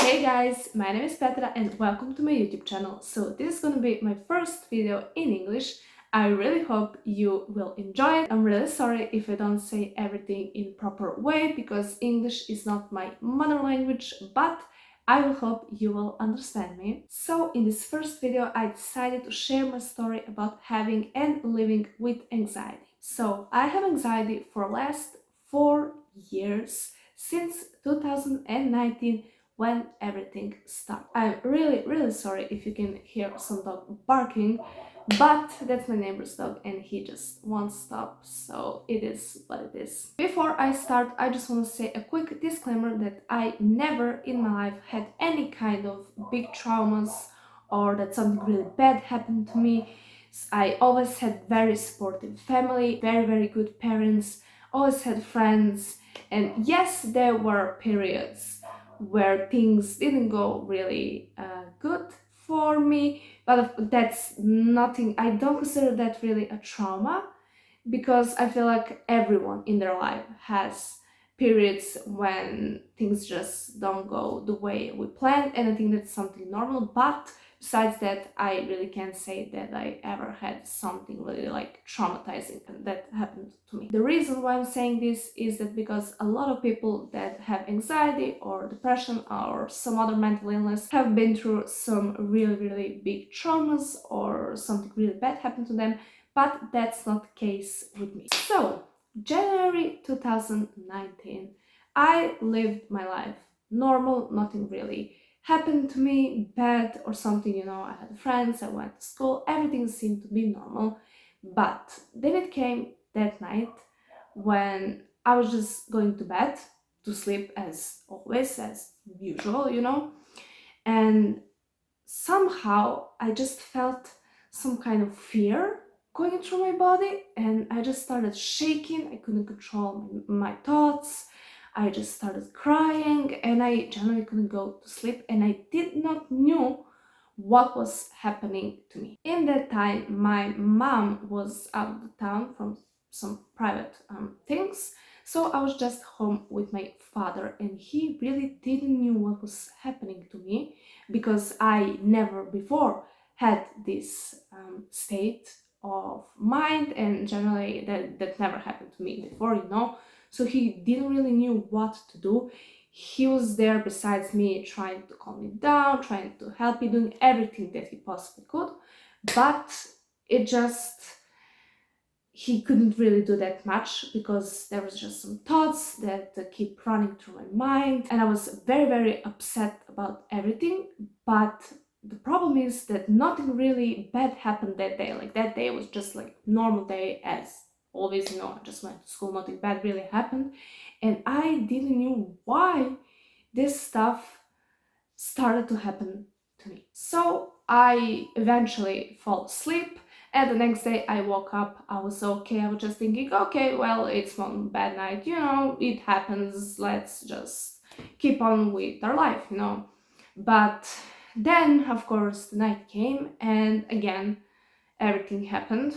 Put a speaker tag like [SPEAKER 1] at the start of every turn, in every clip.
[SPEAKER 1] Hey guys, my name is Petra and welcome to my YouTube channel. So this is gonna be my first video in English. I really hope you will enjoy it. I'm really sorry if I don't say everything in proper way because English is not my mother language, but I will hope you will understand me. So in this first video I decided to share my story about having and living with anxiety. So I have anxiety for last 4 years since 2019 when everything stopped. I'm really sorry if you can hear some dog barking, but that's my neighbor's dog and he just won't stop, so it is what it is. Before I start, I just want to say a quick disclaimer that I never in my life had any kind of big traumas or that something really bad happened to me. I always had very supportive family, very good parents, always had friends, and yes, there were periods where things didn't go really good for me, but that's nothing. I don't consider that really a trauma because I feel like everyone in their life has periods when things just don't go the way we planned, and I think that's something normal. But besides that, I really can't say that I ever had something really like traumatizing that happened to me. The reason why I'm saying this is that because a lot of people that have anxiety or depression or some other mental illness have been through some really big traumas or something really bad happened to them, but that's not the case with me. So, January 2019, I lived my life normal, nothing really happened to me bad or something, I had friends, I went to school, everything seemed to be normal. But then it came that night when I was just going to bed to sleep as always, as usual, and somehow I just felt some kind of fear going through my body, and I just started shaking. I couldn't control my thoughts. I just started crying and I generally couldn't go to sleep, and I did not know what was happening to me. In that time, my mom was out of the town from some private things, so I was just home with my father, and he really didn't know what was happening to me because I never before had this state of mind, and generally that never happened to me before. So he didn't really knew what to do. He was there besides me, trying to calm me down, trying to help me, doing everything that he possibly could, but it just he couldn't really do that much because there was just some thoughts that keep running through my mind, and I was very upset about everything. But the problem is that nothing really bad happened that day. Like, that day was just like normal day as always. I just went to school, nothing bad really happened, and I didn't know why this stuff started to happen to me. So I eventually fall asleep, and the next day I woke up, I was okay. I was just thinking, okay, well, it's one bad night, it happens, let's just keep on with our life. But then, of course, the night came, and again, everything happened.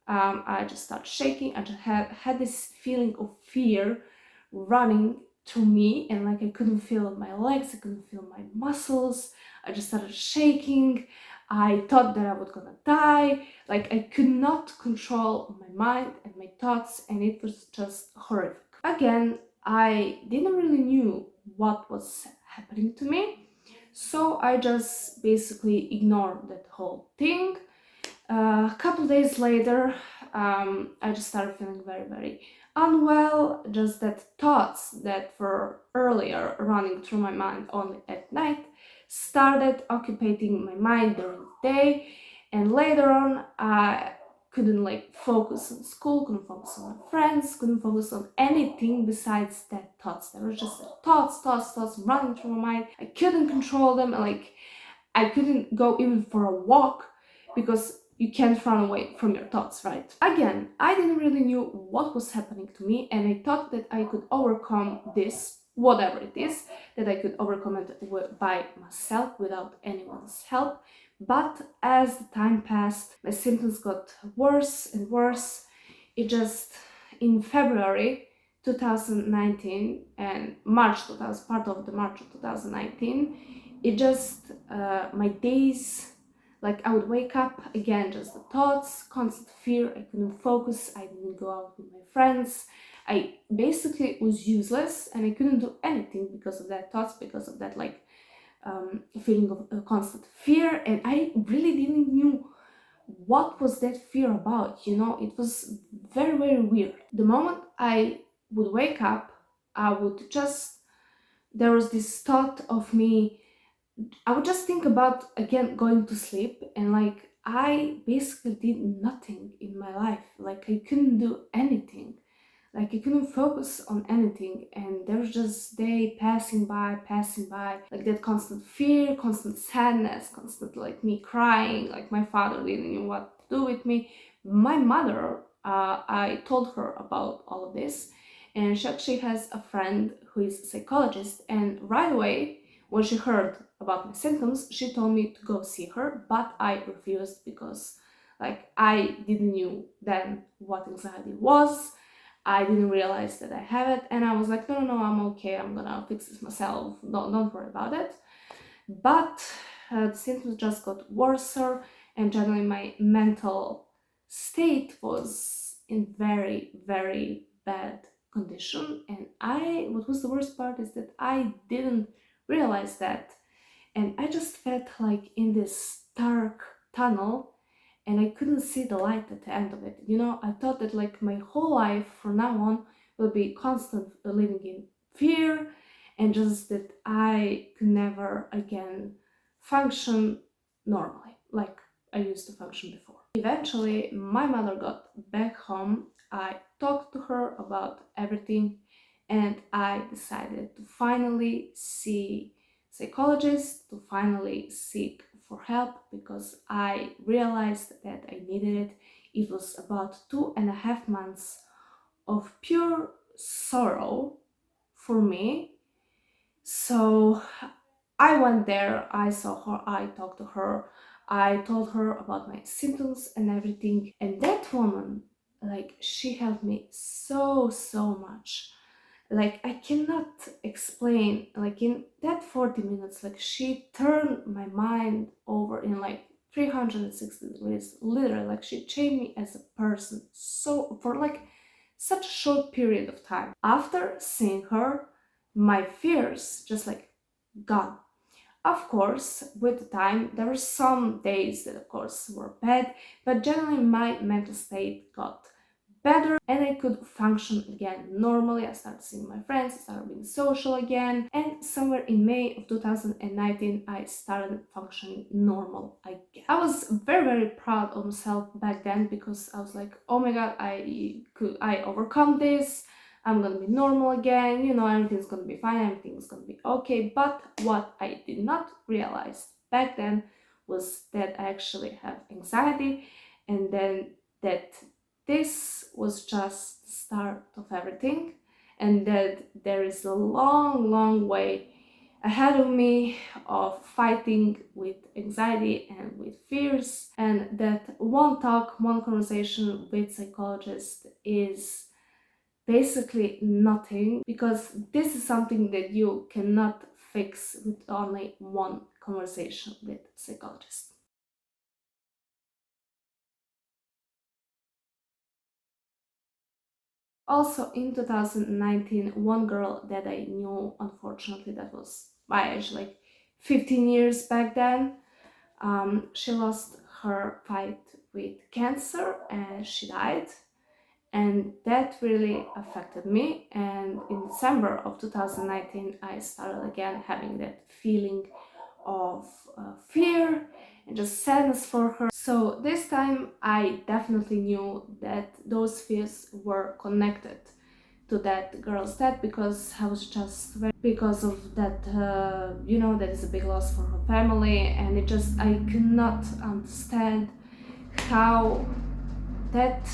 [SPEAKER 1] I just started shaking. I just had this feeling of fear running through me, and like I couldn't feel my legs, I couldn't feel my muscles. I just started shaking. I thought that I was gonna die. Like, I could not control my mind and my thoughts, and it was just horrific. Again, I didn't really knew what was happening to me, so I just basically ignored that whole thing. A couple days later, I just started feeling very unwell. Just that thoughts that were earlier running through my mind only at night started occupying my mind during the day, and later on I couldn't focus on school, couldn't focus on my friends, couldn't focus on anything besides that thoughts. There were just thoughts running through my mind. I couldn't control them. I couldn't go even for a walk because you can't run away from your thoughts, right? Again, I didn't really knew what was happening to me, and I thought that I could overcome this, whatever it is, that I could overcome it by myself without anyone's help. But as the time passed, my symptoms got worse and worse. In February 2019 and March 2000, part of the March of 2019, it just my days, like I would wake up again, just the thoughts, constant fear. I couldn't focus. I didn't go out with my friends. I basically was useless, and I couldn't do anything because of that thoughts, because of that like feeling of constant fear. And I really didn't knew what was that fear about. It was very, very weird. The moment I would wake up, I would just, there was this thought of me, I would just think about again going to sleep, and like I basically did nothing in my life. Like I couldn't do anything. Like I couldn't focus on anything, and there was just day passing by, like that constant fear, constant sadness, constant like me crying, like my father didn't know what to do with me. My mother, I told her about all of this, and she actually has a friend who is a psychologist, and right away when she heard about my symptoms, she told me to go see her, but I refused because like I didn't knew then what anxiety was. I didn't realize that I have it, and I was like, no, no, no, I'm okay. I'm gonna fix this myself. Don't worry about it. But the symptoms just got worse, and generally my mental state was in very, very bad condition. And what was the worst part is that I didn't realize that, and I just felt like in this dark tunnel, and I couldn't see the light at the end of it. I thought that like my whole life from now on will be constant living in fear, and just that I could never again function normally like I used to function before. Eventually, my mother got back home. I talked to her about everything, and I decided to finally see psychologist, to finally seek for help, because I realized that I needed it. It was about 2.5 months of pure sorrow for me. So I went there, I saw her, I talked to her, I told her about my symptoms and everything. And that woman, like, she helped me so, so much. Like I cannot explain, like in that 40 minutes, like she turned my mind over in like 360 degrees, literally. Like she changed me as a person, so for like such a short period of time. After seeing her, my fears just like gone. Of course, with the time, there were some days that of course were bad, but generally my mental state got better, and I could function again normally. I started seeing my friends, I started being social again, and somewhere in May of 2019 I started functioning normal again. I was very, very proud of myself back then, because I was like, oh my god, I overcome this. I'm gonna be normal again, everything's gonna be fine, everything's gonna be okay. But what I did not realize back then was that I actually have anxiety, and then that this was just the start of everything, and that there is a long, long way ahead of me of fighting with anxiety and with fears, and that one talk, one conversation with psychologist is basically nothing, because this is something that you cannot fix with only one conversation with psychologist. Also in 2019, one girl that I knew, unfortunately, that was my age, like 15 years back then, she lost her fight with cancer and she died. And that really affected me. And in December of 2019, I started again having that feeling of fear and just sadness for her. So this time I definitely knew that those fears were connected to that girl's death, because I was just very, because of that, that is a big loss for her family, and it just, I could not understand how that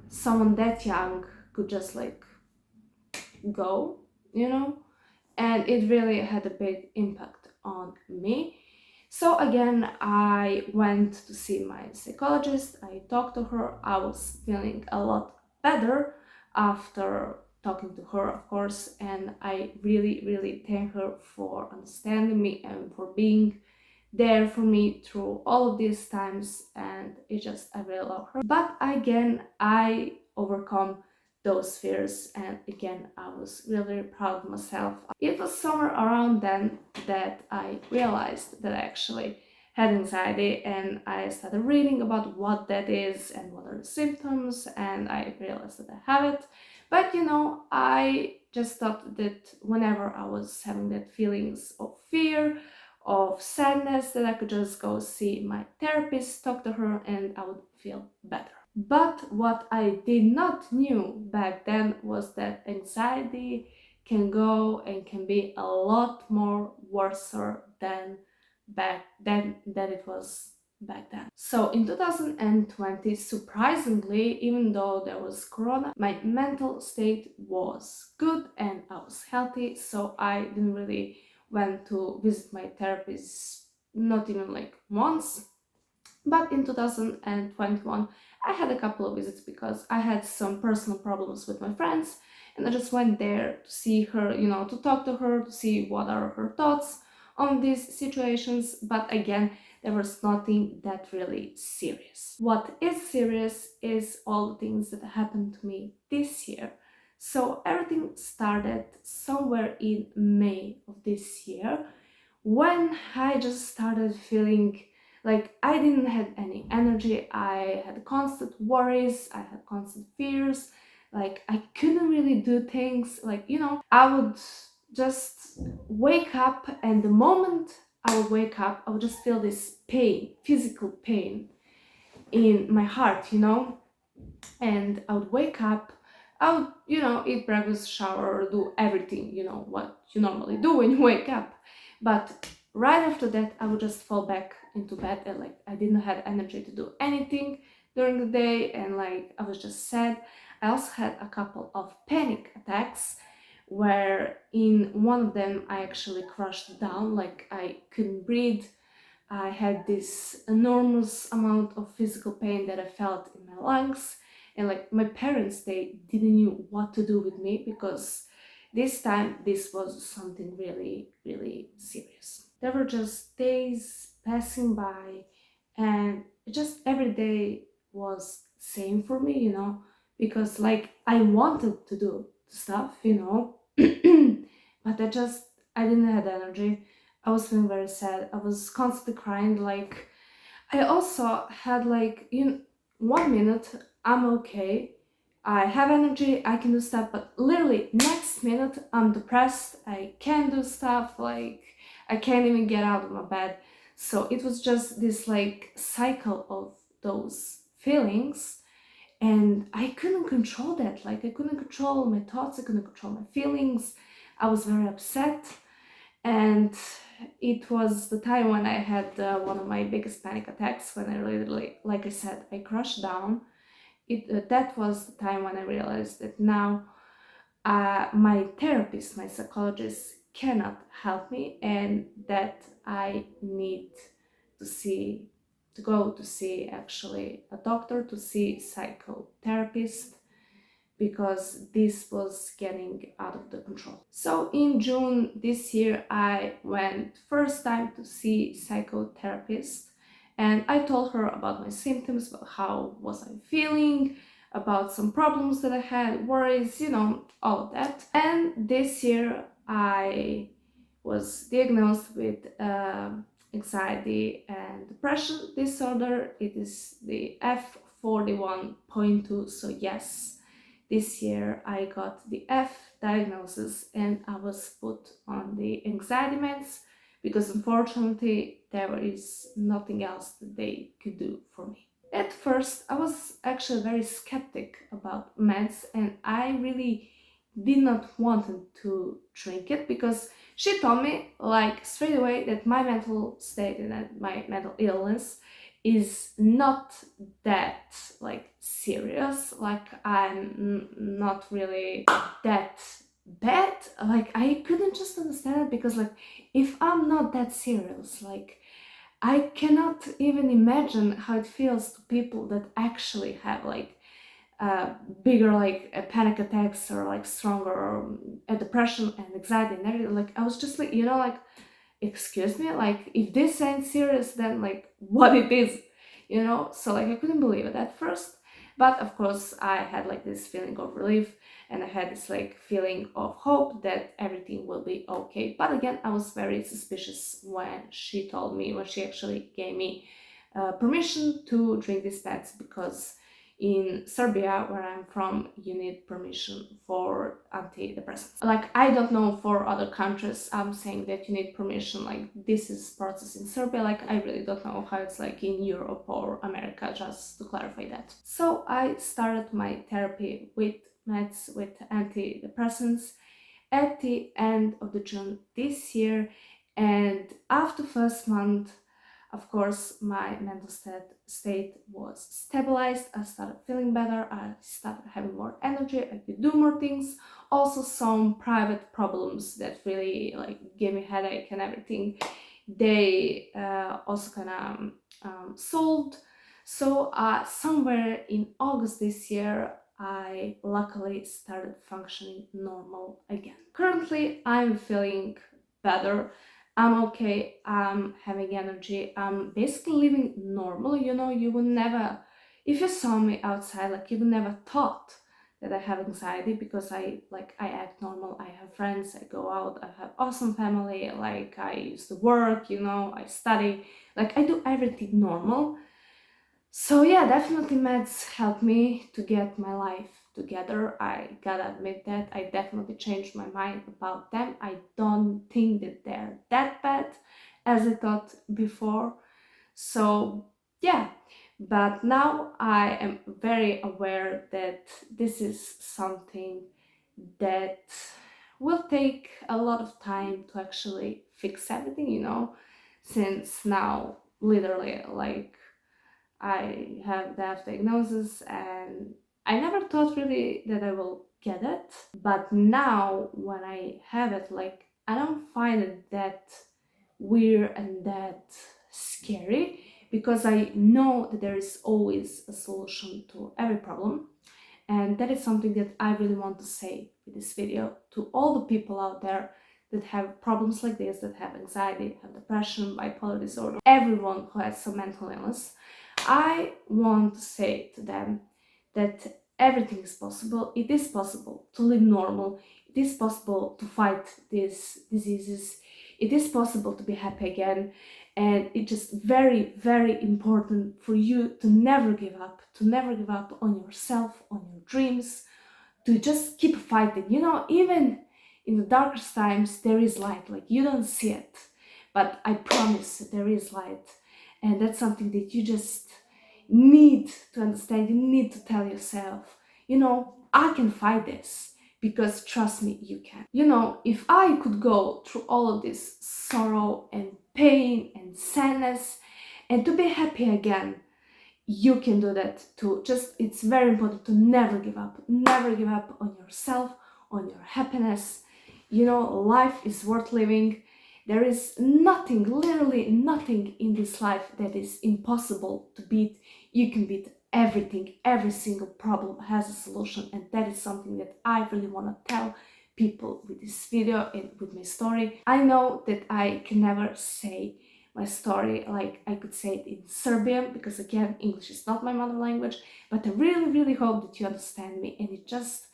[SPEAKER 1] someone that young could just like go, and it really had a big impact on me. So again, I went to see my psychologist, I talked to her, I was feeling a lot better. after talking to her, of course, and I really, really thank her for understanding me and for being there for me through all of these times, and it just, I really love her. But again, I overcome those fears, and again, I was really proud of myself. It was somewhere around then that I realized that I actually had anxiety, and I started reading about what that is and what are the symptoms, and I realized that I have it. But I just thought that whenever I was having that feelings of fear, of sadness, that I could just go see my therapist, talk to her, and I would feel better. But what I did not knew back then was that anxiety can go and can be a lot more worse than it was back then. So in 2020, surprisingly, even though there was corona, my mental state was good and I was healthy, so I didn't really went to visit my therapist, not even like once. But in 2021, I had a couple of visits because I had some personal problems with my friends, and I just went there to see her, to talk to her, to see what are her thoughts on these situations. But again, there was nothing that really serious. What is serious is all the things that happened to me this year. So everything started somewhere in May of this year, when I just started feeling like I didn't have any energy. I had constant worries, I had constant fears, like I couldn't really do things, like I would just wake up, and the moment I would wake up, I would just feel this pain, physical pain in my heart, and I would wake up, I would, eat breakfast, shower, do everything, what you normally do when you wake up. But right after that, I would just fall back into bed, and like I didn't have energy to do anything during the day, and like I was just sad. I also had a couple of panic attacks where in one of them I actually crashed down, like I couldn't breathe. I had this enormous amount of physical pain that I felt in my lungs, and like my parents, they didn't know what to do with me, because this time this was something really, really serious. There were just days passing by, and just every day was same for me, because like I wanted to do stuff, but I didn't have energy. I was feeling very sad. I was constantly crying. Like I also had like 1 minute I'm okay, I have energy, I can do stuff, but literally next minute I'm depressed. I can't do stuff. Like I can't even get out of my bed. So it was just this like cycle of those feelings, and I couldn't control that. Like I couldn't control my thoughts. I couldn't control my feelings. I was very upset, and it was the time when I had one of my biggest panic attacks, when I literally, like I said, I crashed down. That was the time when I realized that now my therapist, my psychologist, cannot help me, and that I need to see to go to see actually a doctor, to see psychotherapist, because this was getting out of the control. So in June this year, I went first time to see psychotherapist, and I told her about my symptoms, about how was I feeling, about some problems that I had, worries, all of that. And this year I was diagnosed with anxiety and depression disorder. It is the F41.2. So yes, this year I got the F diagnosis, and I was put on the anxiety meds, because unfortunately there is nothing else that they could do for me. At first I was actually very skeptic about meds, and I really did not want to drink it, because she told me like straight away that my mental state and that my mental illness is not that like serious. Like I'm not really that bad. Like I couldn't just understand it, because like if I'm not that serious, like I cannot even imagine how it feels to people that actually have like bigger like panic attacks or like stronger depression and anxiety and everything. Like I was just like, like, excuse me, like if this ain't serious, then like what it is, so like I couldn't believe it at first. But of course I had like this feeling of relief, and I had this like feeling of hope that everything will be okay. But again, I was very suspicious when she actually gave me permission to drink these meds, because in Serbia, where I'm from, you need permission for antidepressants. Like, I don't know for other countries, I'm saying that you need permission, like this is process in Serbia, like I really don't know how it's like in Europe or America, just to clarify that. So I started my therapy with meds, with antidepressants, at the end of the June this year, and after first month, of course, my mental state was stabilized. I started feeling better. I started having more energy. I could do more things. Also, some private problems that really like gave me headache and everything, they also kind of solved. So somewhere in August this year, I luckily started functioning normal again. Currently, I'm feeling better. I'm okay, I'm having energy, I'm basically living normal, you would never, if you saw me outside, like you would never thought that I have anxiety, because I act normal, I have friends, I go out, I have awesome family, like I used to work, I study, like I do everything normal. So yeah, definitely meds help me to get my life together. I gotta admit that. I definitely changed my mind about them. I don't think that they're that bad as I thought before. So yeah, but now I am very aware that this is something that will take a lot of time to actually fix everything, since now literally like I have that diagnosis, and I never thought really that I will get it. But now when I have it, like I don't find it that weird and that scary, because I know that there is always a solution to every problem. And that is something that I really want to say with this video to all the people out there that have problems like this, that have anxiety, have depression, bipolar disorder, everyone who has some mental illness. I want to say to them that everything is possible. It is possible to live normal. It is possible to fight these diseases. It is possible to be happy again. And it's just very, very important for you to never give up on yourself, on your dreams, to just keep fighting. Even in the darkest times, there is light. Like you don't see it, but I promise there is light. And that's something that you just need to understand. You need to tell yourself, I can fight this, because trust me, you can. If I could go through all of this sorrow and pain and sadness and to be happy again, you can do that too. Just, it's very important to never give up on yourself, on your happiness. Life is worth living. There is nothing, literally nothing in this life that is impossible to beat. You can beat everything. Every single problem has a solution, and that is something that I really want to tell people with this video and with my story. I know that I can never say my story like I could say it in Serbian, because again, English is not my mother language, but I really, really hope that you understand me, and it just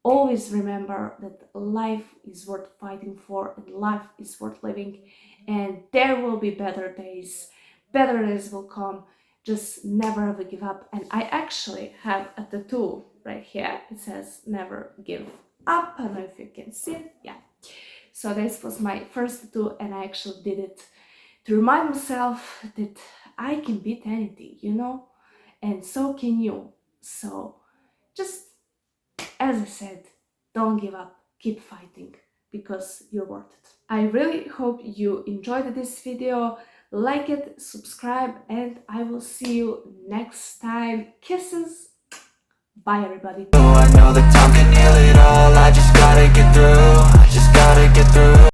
[SPEAKER 1] always remember that life is worth fighting for, and life is worth living, and there will be better days will come. Just never ever give up. And I actually have a tattoo right here. It says never give up. I don't know if you can see it. Yeah. So this was my first tattoo, and I actually did it to remind myself that I can beat anything, and so can you. So just, as I said, don't give up, keep fighting, because you're worth it. I really hope you enjoyed this video. Like it, subscribe, and I will see you next time. Kisses. Bye, everybody.
[SPEAKER 2] I know that time can heal it all. I just gotta get through.